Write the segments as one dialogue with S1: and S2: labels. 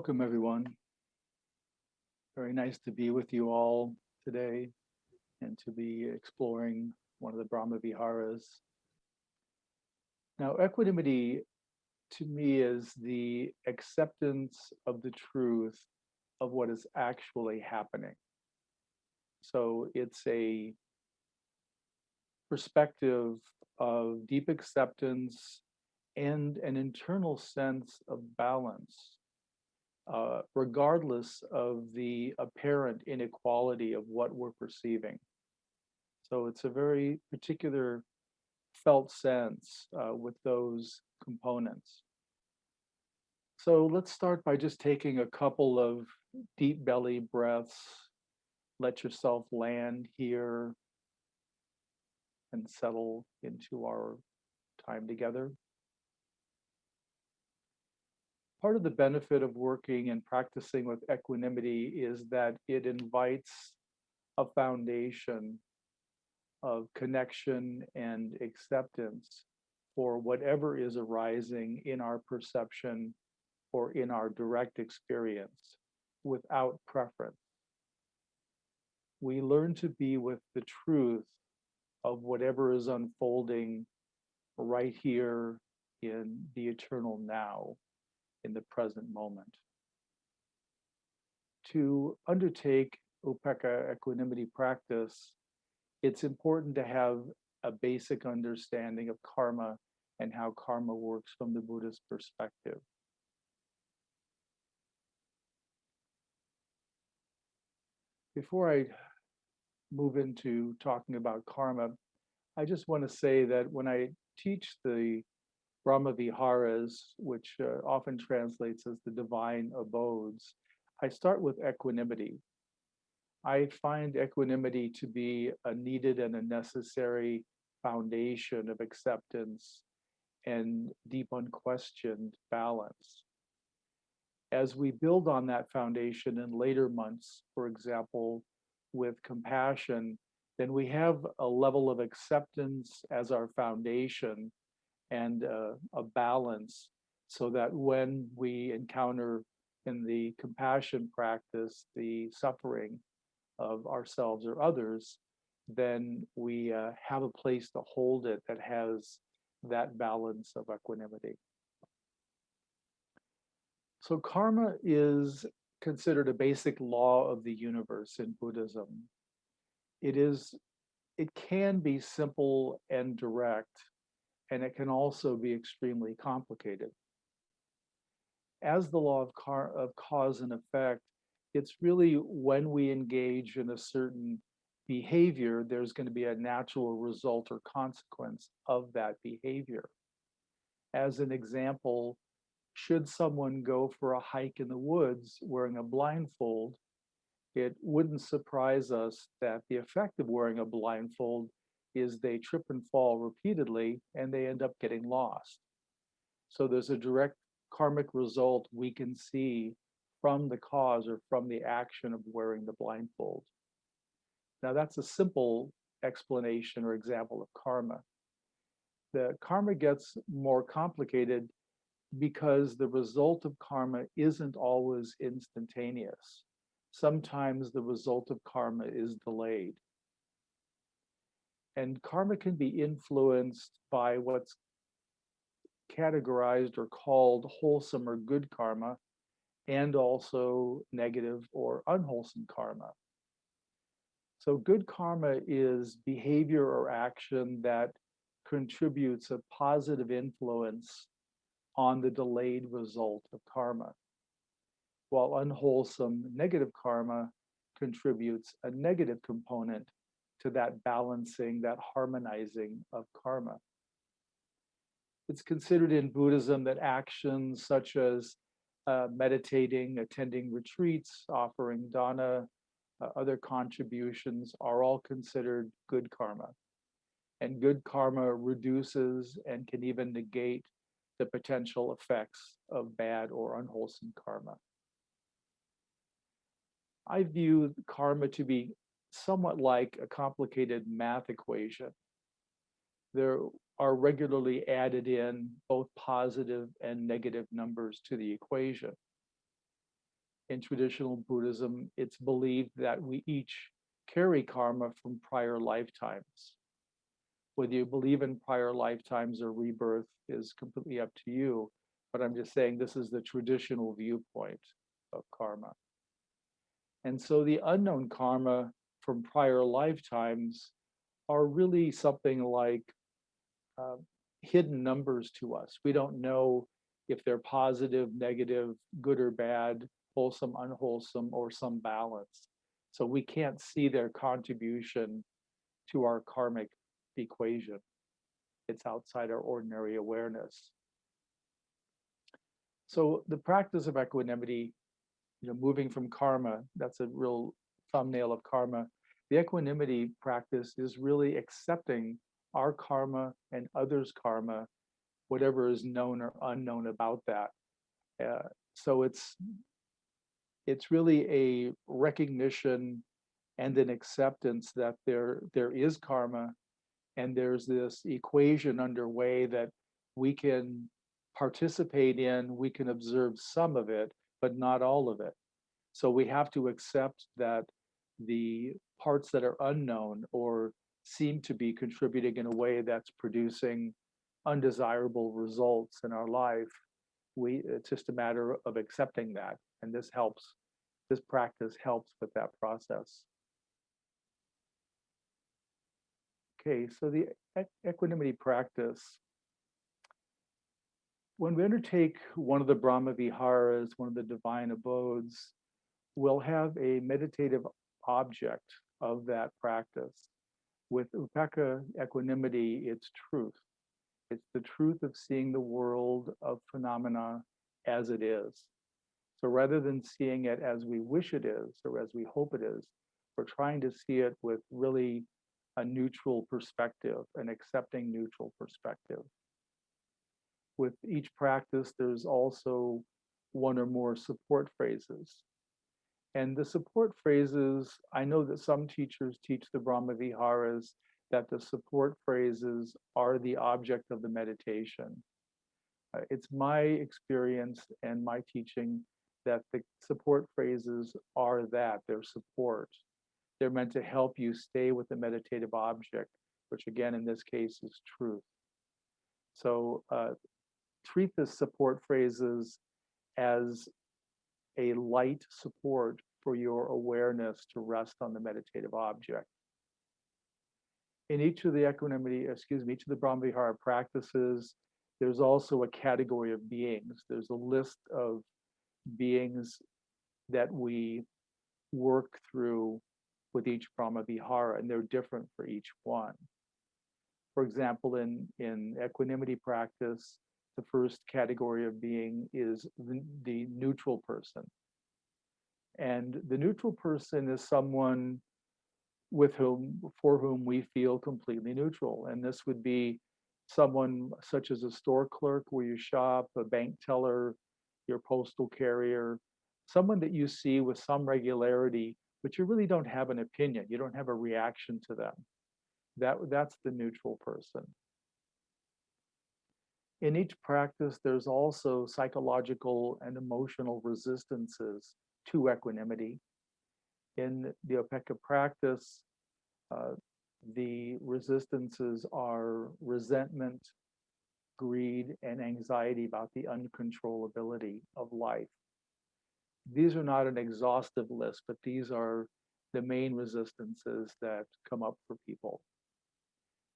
S1: Welcome, everyone. Very nice to be with you all today and to be exploring one of the Brahmaviharās. Now, equanimity to me is the acceptance of the truth of what is actually happening. So it's a perspective of deep acceptance and an internal sense of balance. Regardless of the apparent inequality of what we're perceiving. So it's a very particular felt sense with those components. So let's start by just taking a couple of deep belly breaths. Let yourself land here and settle into our time together. Part of the benefit of working and practicing with equanimity is that it invites a foundation of connection and acceptance for whatever is arising in our perception or in our direct experience without preference. We learn to be with the truth of whatever is unfolding right here in the eternal now, in the present moment. To undertake upekkhā equanimity practice, it's important to have a basic understanding of karma and how karma works from the Buddhist perspective. Before I move into talking about karma, I just want to say that when I teach the Brahmavihāras, which often translates as the divine abodes, I start with equanimity. I find equanimity to be a needed and a necessary foundation of acceptance and deep unquestioned balance. As we build on that foundation in later months, for example, with compassion, then we have a level of acceptance as our foundation and a balance, so that when we encounter in the compassion practice the suffering of ourselves or others, then we have a place to hold it that has that balance of equanimity. So karma is considered a basic law of the universe in Buddhism. It can be simple and direct, and it can also be extremely complicated. As the law of cause and effect, it's really when we engage in a certain behavior, there's going to be a natural result or consequence of that behavior. As an example, should someone go for a hike in the woods wearing a blindfold, it wouldn't surprise us that the effect of wearing a blindfold is they trip and fall repeatedly and they end up getting lost. So there's a direct karmic result we can see from the cause or from the action of wearing the blindfold. Now that's a simple explanation or example of karma. The karma gets more complicated because the result of karma isn't always instantaneous. Sometimes the result of karma is delayed. And karma can be influenced by what's categorized or called wholesome or good karma, and also negative or unwholesome karma. So good karma is behavior or action that contributes a positive influence on the delayed result of karma, while unwholesome negative karma contributes a negative component to that balancing, that harmonizing of karma. It's considered in Buddhism that actions such as meditating, attending retreats, offering dana, other contributions are all considered good karma. And good karma reduces and can even negate the potential effects of bad or unwholesome karma. I view karma to be somewhat like a complicated math equation. There are regularly added in both positive and negative numbers to the equation. In traditional Buddhism, it's believed that we each carry karma from prior lifetimes. Whether you believe in prior lifetimes or rebirth is completely up to you, but I'm just saying this is the traditional viewpoint of karma. And so the unknown karma from prior lifetimes are really something like uh, hidden numbers to us. We don't know if they're positive, negative, good or bad, wholesome, unwholesome, or some balance. So we can't see their contribution to our karmic equation. It's outside our ordinary awareness. So the practice of equanimity, moving from karma, that's a real thumbnail of karma. The equanimity practice is really accepting our karma and others' karma, whatever is known or unknown about that. So it's really a recognition and an acceptance that there is karma, and there's this equation underway that we can participate in, we can observe some of it, but not all of it. So we have to accept that the parts that are unknown or seem to be contributing in a way that's producing undesirable results in our life, it's just a matter of accepting that. And this practice helps with that process. Okay, so the equanimity practice, when we undertake one of the Brahmaviháras, one of the divine abodes, we'll have a meditative object of that practice. With upekkhā equanimity, it's truth. It's the truth of seeing the world of phenomena as it is. So rather than seeing it as we wish it is or as we hope it is, we're trying to see it with really a neutral perspective, an accepting neutral perspective. With each practice, there's also one or more support phrases. And the support phrases, I know that some teachers teach the Brahmaviháras that the support phrases are the object of the meditation. It's my experience and my teaching that the support phrases are that, they're support. They're meant to help you stay with the meditative object, which again, in this case, is truth. So treat the support phrases as a light support for your awareness to rest on the meditative object. In each of the each of the Brahmavihāra practices, there's also a category of beings. There's a list of beings that we work through with each Brahmavihāra, and they're different for each one. For example, in equanimity practice, the first category of being is the neutral person. And the neutral person is someone for whom we feel completely neutral. And this would be someone such as a store clerk where you shop, a bank teller, your postal carrier, someone that you see with some regularity, but you really don't have an opinion. You don't have a reaction to them. That's the neutral person. In each practice, there's also psychological and emotional resistances to equanimity. In the upekkhā practice, the resistances are resentment, greed, and anxiety about the uncontrollability of life. These are not an exhaustive list, but these are the main resistances that come up for people.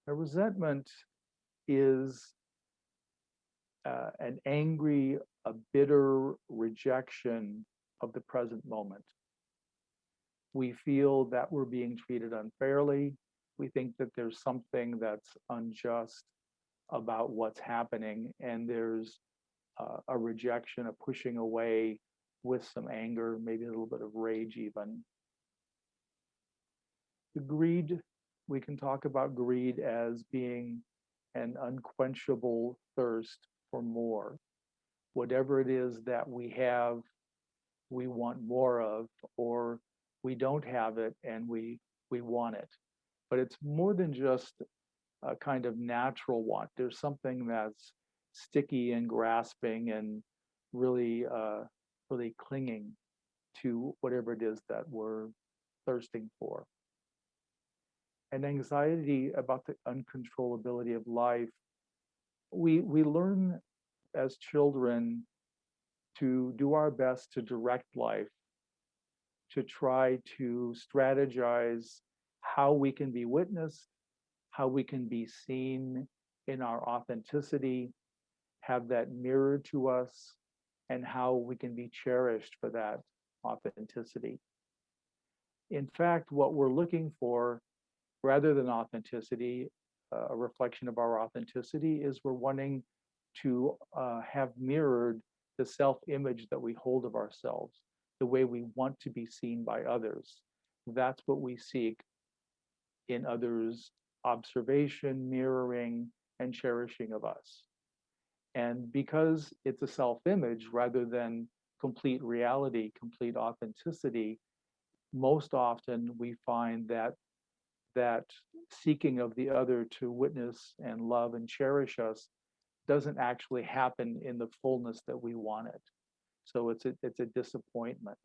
S1: A resentment is an angry, a bitter rejection of the present moment. We feel that we're being treated unfairly. We think that there's something that's unjust about what's happening, and there's a rejection, a pushing away with some anger, maybe a little bit of rage even. The greed, we can talk about greed as being an unquenchable thirst for more. Whatever it is that we have, we want more of, or we don't have it and we want it. But it's more than just a kind of natural want. There's something that's sticky and grasping and really clinging to whatever it is that we're thirsting for. And anxiety about the uncontrollability of life, we learn as children to do our best to direct life, to try to strategize how we can be witnessed, how we can be seen in our authenticity, have that mirrored to us, and how we can be cherished for that authenticity. In fact, what we're looking for, rather than authenticity, a reflection of our authenticity, is we're wanting to have mirrored the self-image that we hold of ourselves, the way we want to be seen by others. That's what we seek in others' observation, mirroring, and cherishing of us. And because it's a self-image rather than complete reality, complete authenticity, most often we find that seeking of the other to witness and love and cherish us doesn't actually happen in the fullness that we want it. So it's a disappointment.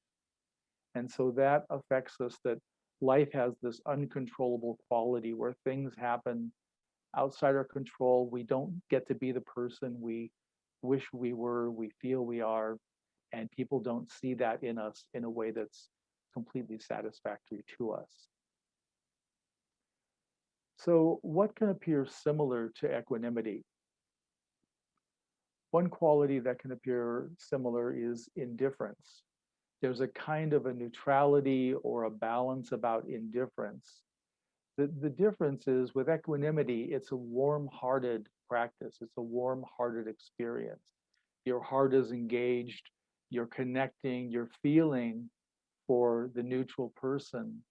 S1: And so that affects us, that life has this uncontrollable quality where things happen outside our control. We don't get to be the person we wish we were, we feel we are, and people don't see that in us in a way that's completely satisfactory to us. So what can appear similar to equanimity? One quality that can appear similar is indifference. There's a kind of a neutrality or a balance about indifference. The difference is with equanimity, it's a warm-hearted practice. It's a warm-hearted experience. Your heart is engaged, you're connecting, you're feeling for the neutral person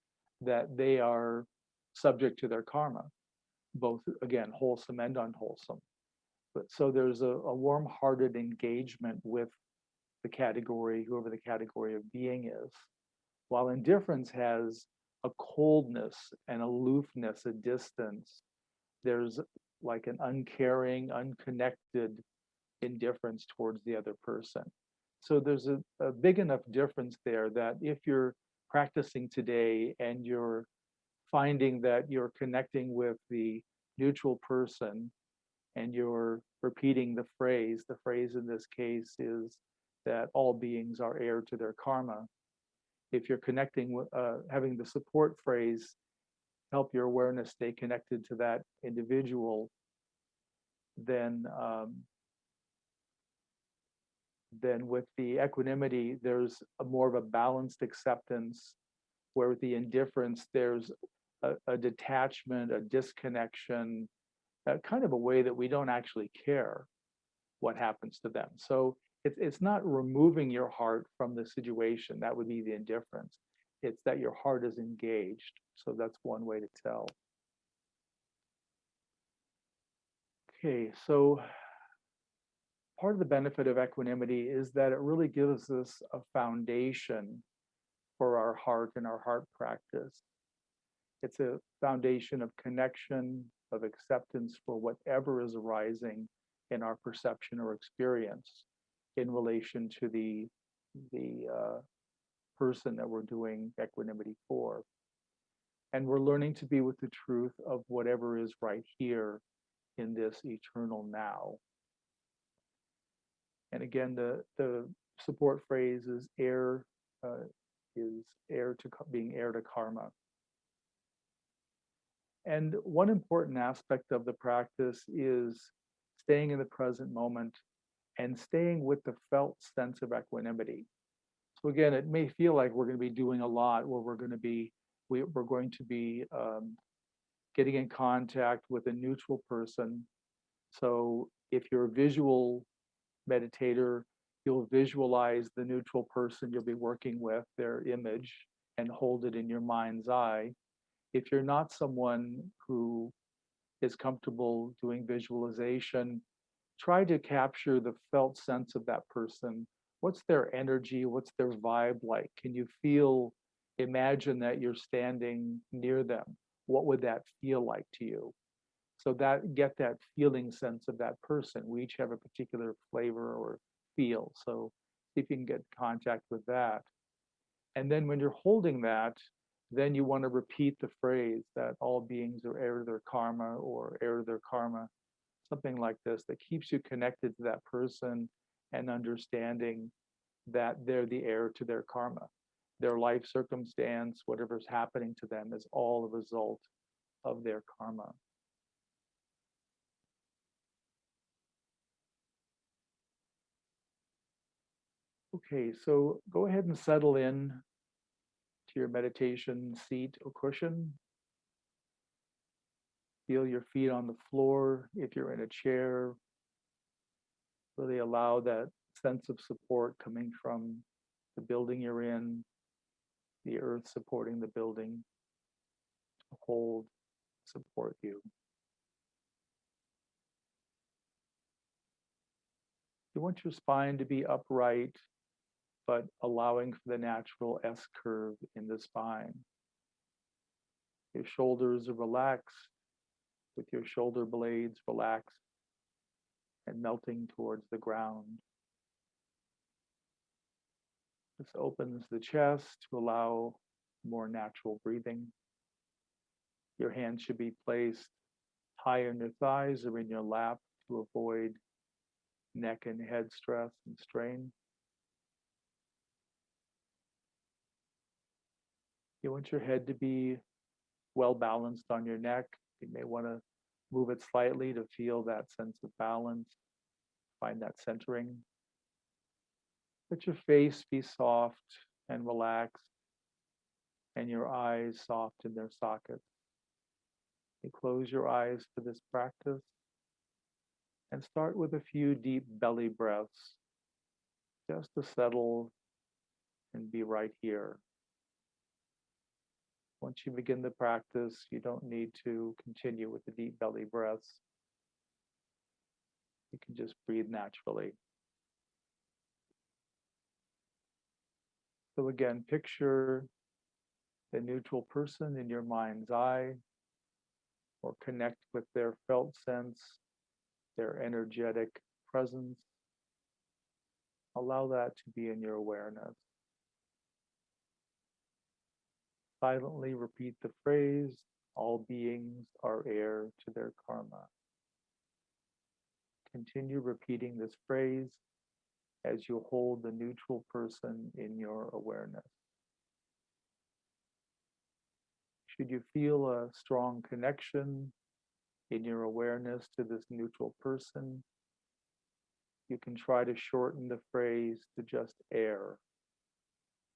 S1: that they are subject to their karma, both, again, wholesome and unwholesome. But so there's a warm-hearted engagement with the category, whoever the category of being is, while indifference has a coldness, an aloofness, a distance. There's like an uncaring, unconnected indifference towards the other person. So there's a big enough difference there that if you're practicing today and you're finding that you're connecting with the neutral person and you're repeating the phrase in this case is that all beings are heir to their karma. If you're connecting with, having the support phrase, help your awareness stay connected to that individual, then with the equanimity, there's more of a balanced acceptance, where with the indifference, there's a detachment, a disconnection, kind of a way that we don't actually care what happens to them. So it's not removing your heart from the situation. That would be the indifference. It's that your heart is engaged. So that's one way to tell. Okay, so part of the benefit of equanimity is that it really gives us a foundation for our heart and our heart practice. It's a foundation of connection, of acceptance for whatever is arising in our perception or experience in relation to the person that we're doing equanimity for. And we're learning to be with the truth of whatever is right here in this eternal now. And again, the support phrase is being heir to karma. And one important aspect of the practice is staying in the present moment and staying with the felt sense of equanimity. So again, it may feel like we're going to be doing a lot, where we're going to be getting in contact with a neutral person. So if you're a visual meditator, you'll visualize the neutral person you'll be working with, their image, and hold it in your mind's eye. If you're not someone who is comfortable doing visualization, try to capture the felt sense of that person. What's their energy? What's their vibe like? Can you imagine that you're standing near them? What would that feel like to you? So get that feeling sense of that person. We each have a particular flavor or feel. So see if you can get in contact with that. And then when you're holding that, then you want to repeat the phrase that all beings are heir to their karma or heir to their karma, something like this, that keeps you connected to that person and understanding that they're the heir to their karma. Their life circumstance, whatever's happening to them, is all a result of their karma. Okay, so go ahead and settle in to your meditation seat or cushion. Feel your feet on the floor. If you're in a chair, really allow that sense of support coming from the building you're in, the earth supporting the building to hold, support you. You want your spine to be upright, but allowing for the natural S curve in the spine. Your shoulders are relaxed, with your shoulder blades relaxed and melting towards the ground. This opens the chest to allow more natural breathing. Your hands should be placed high on your thighs or in your lap to avoid neck and head stress and strain. You want your head to be well balanced on your neck. You may want to move it slightly to feel that sense of balance, find that centering. Let your face be soft and relaxed, and your eyes soft in their sockets. You close your eyes for this practice and start with a few deep belly breaths just to settle and be right here. Once you begin the practice, you don't need to continue with the deep belly breaths. You can just breathe naturally. So again, picture the neutral person in your mind's eye, or connect with their felt sense, their energetic presence. Allow that to be in your awareness. Silently repeat the phrase, all beings are heir to their karma. Continue repeating this phrase as you hold the neutral person in your awareness. Should you feel a strong connection in your awareness to this neutral person, you can try to shorten the phrase to just heir,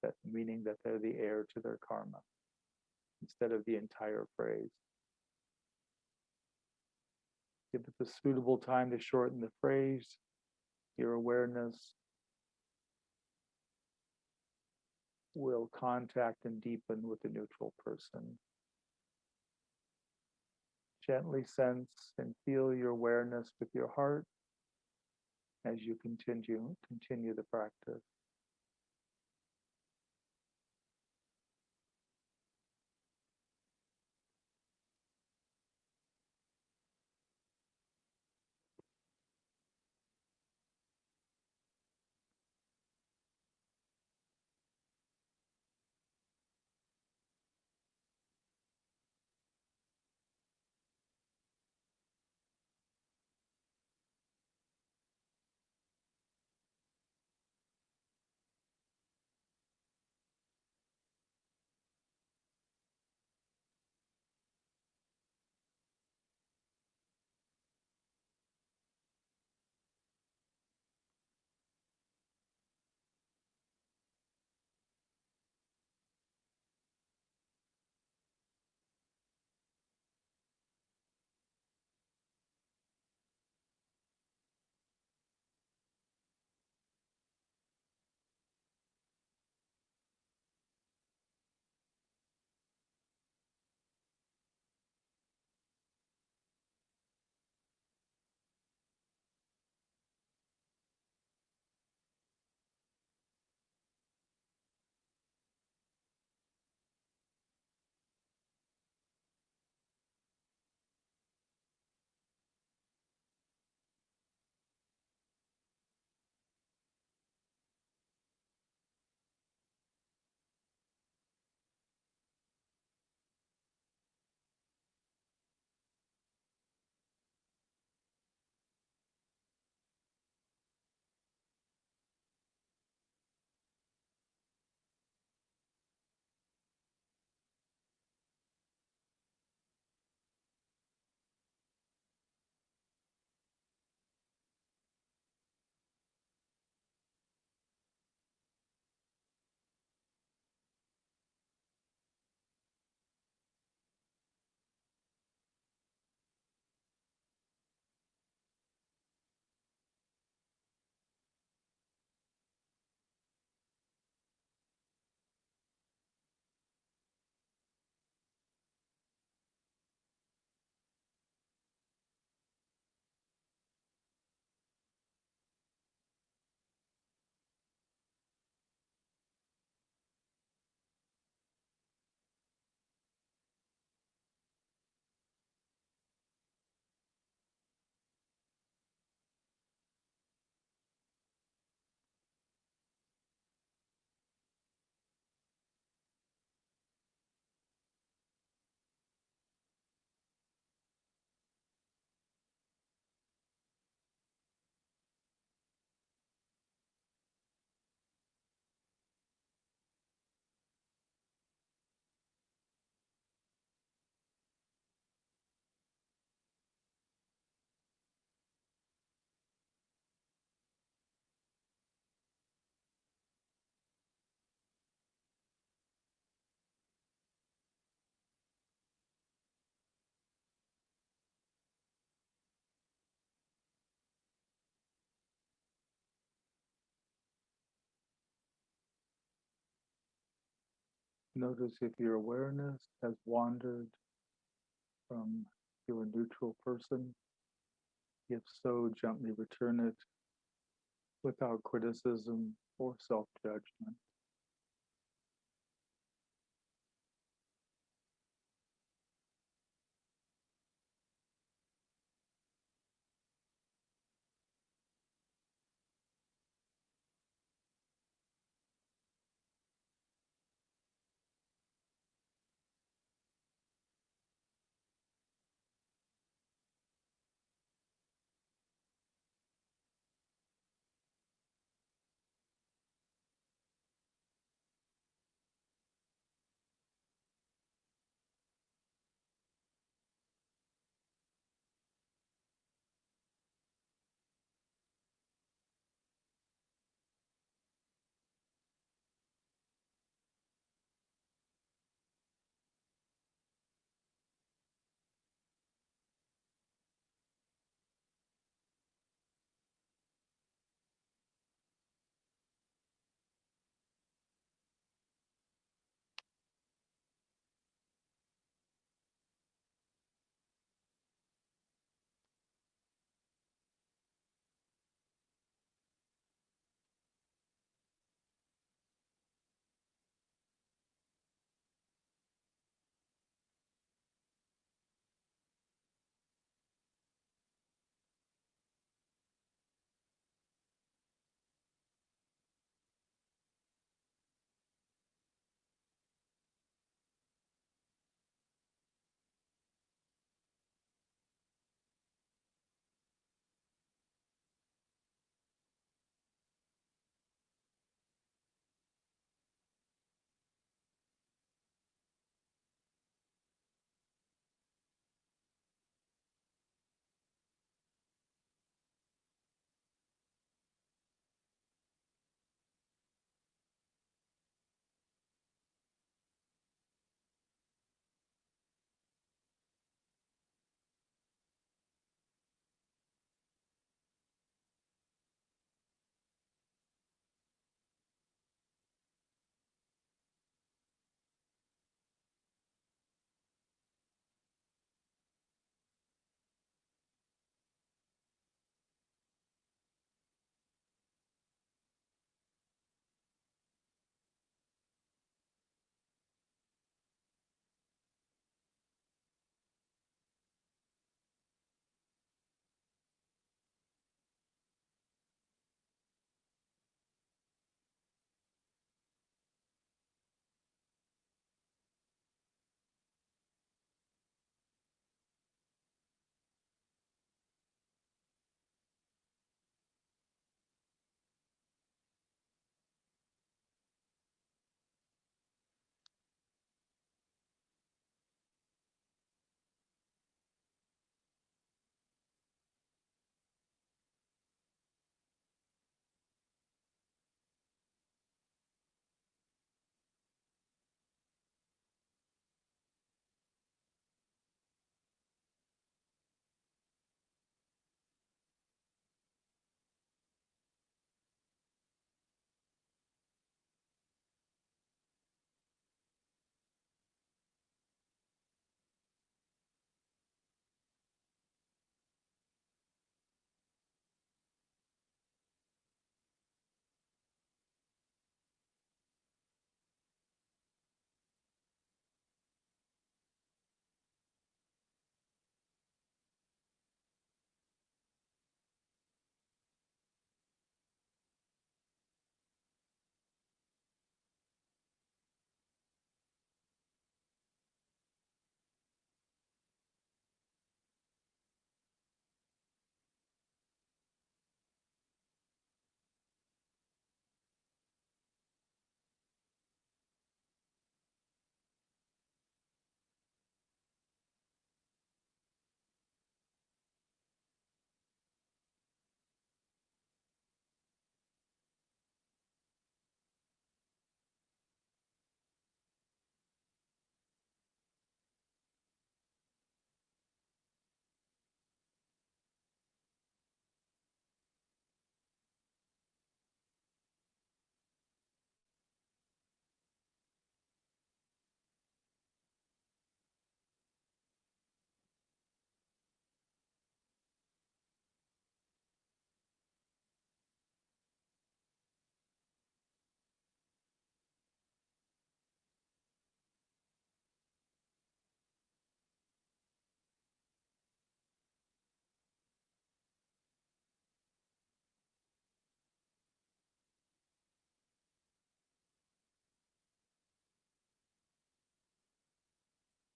S1: that meaning that they're the heir to their karma, instead of the entire phrase. Give it the suitable time to shorten the phrase. Your awareness will contact and deepen with the neutral person. Gently sense and feel your awareness with your heart as you continue the practice. Notice if your awareness has wandered from your neutral person. If so, gently return it without criticism or self-judgment.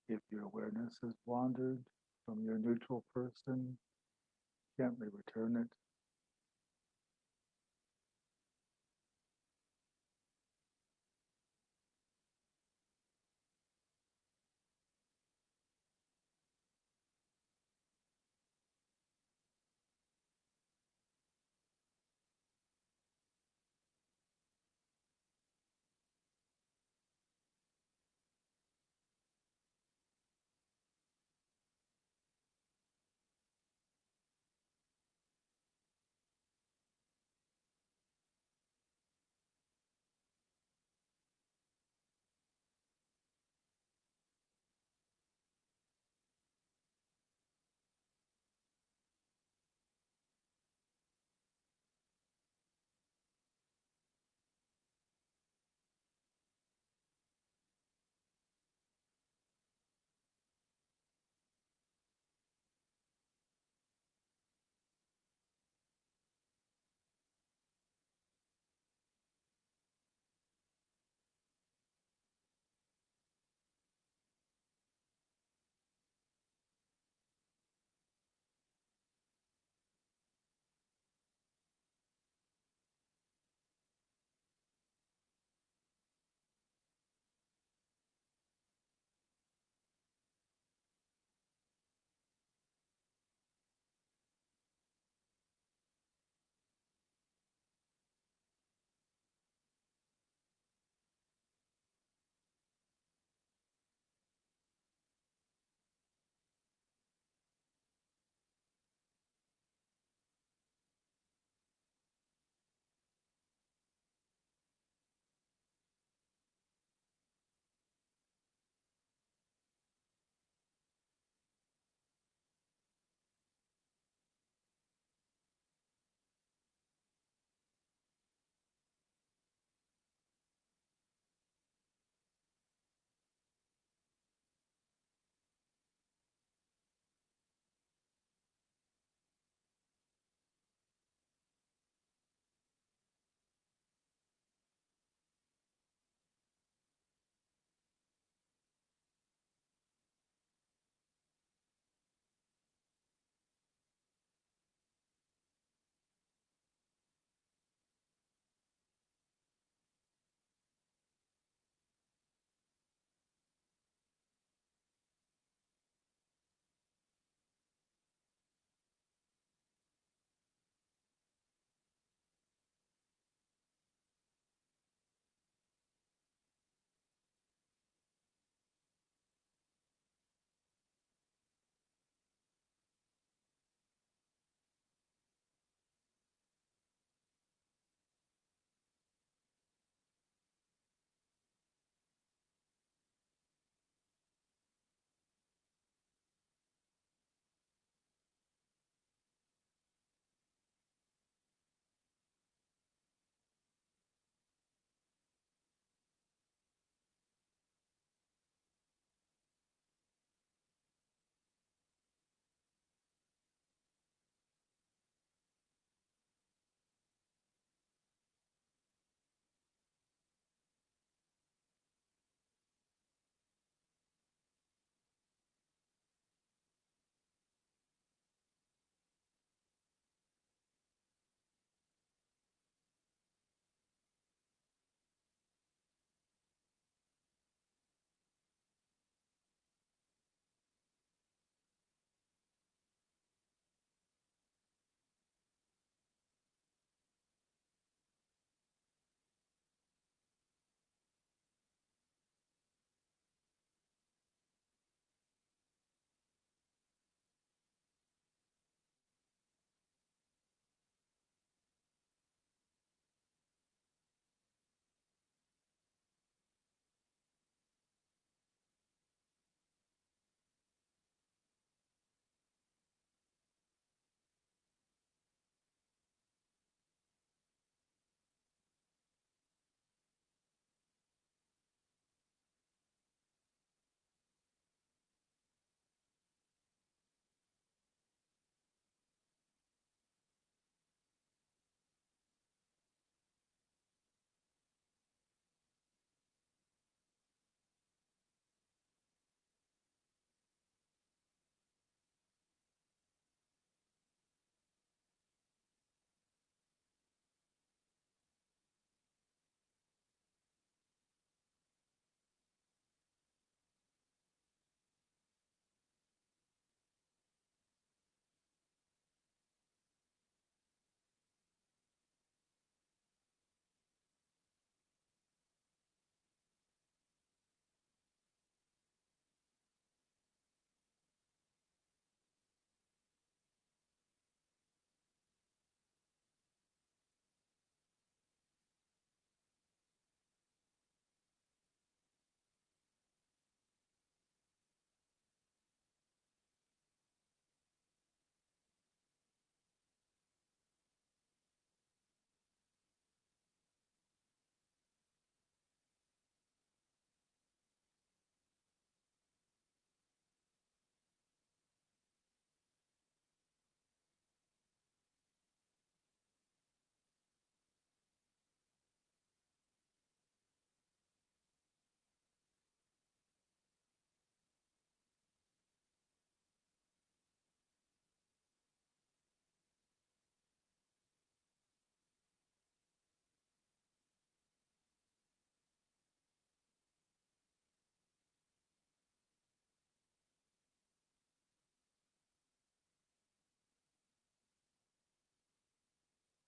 S1: If your awareness has wandered from your neutral person, gently return it.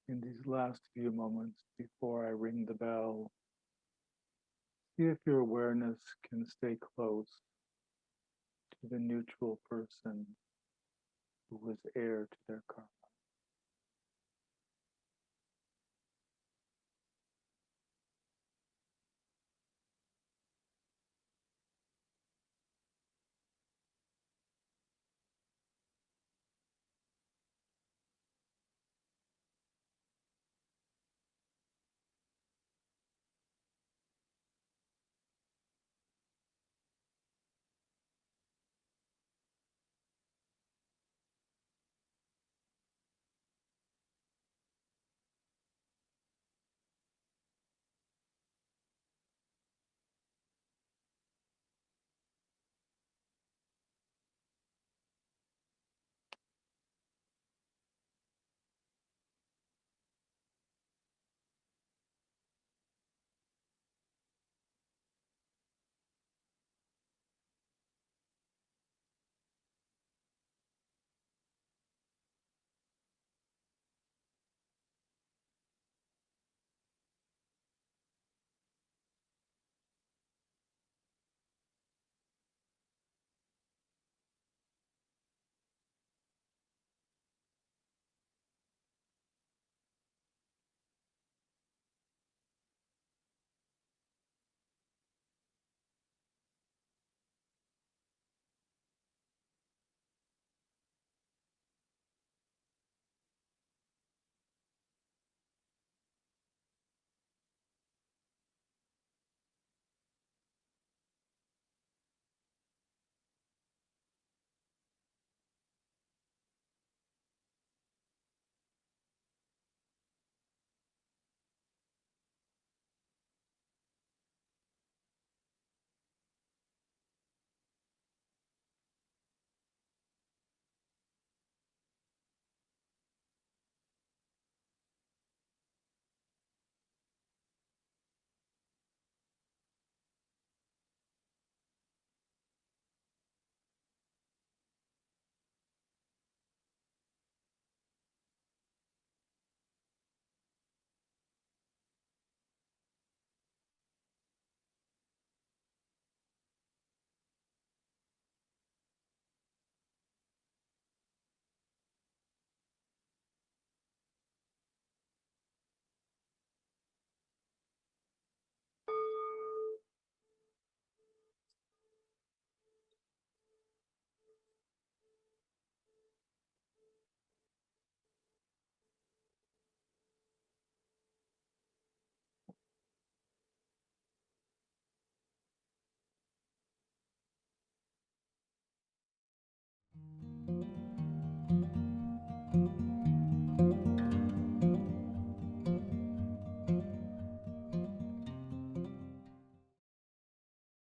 S1: In these last few moments before I ring the bell, see if your awareness can stay close to the neutral person who was heir to their karma.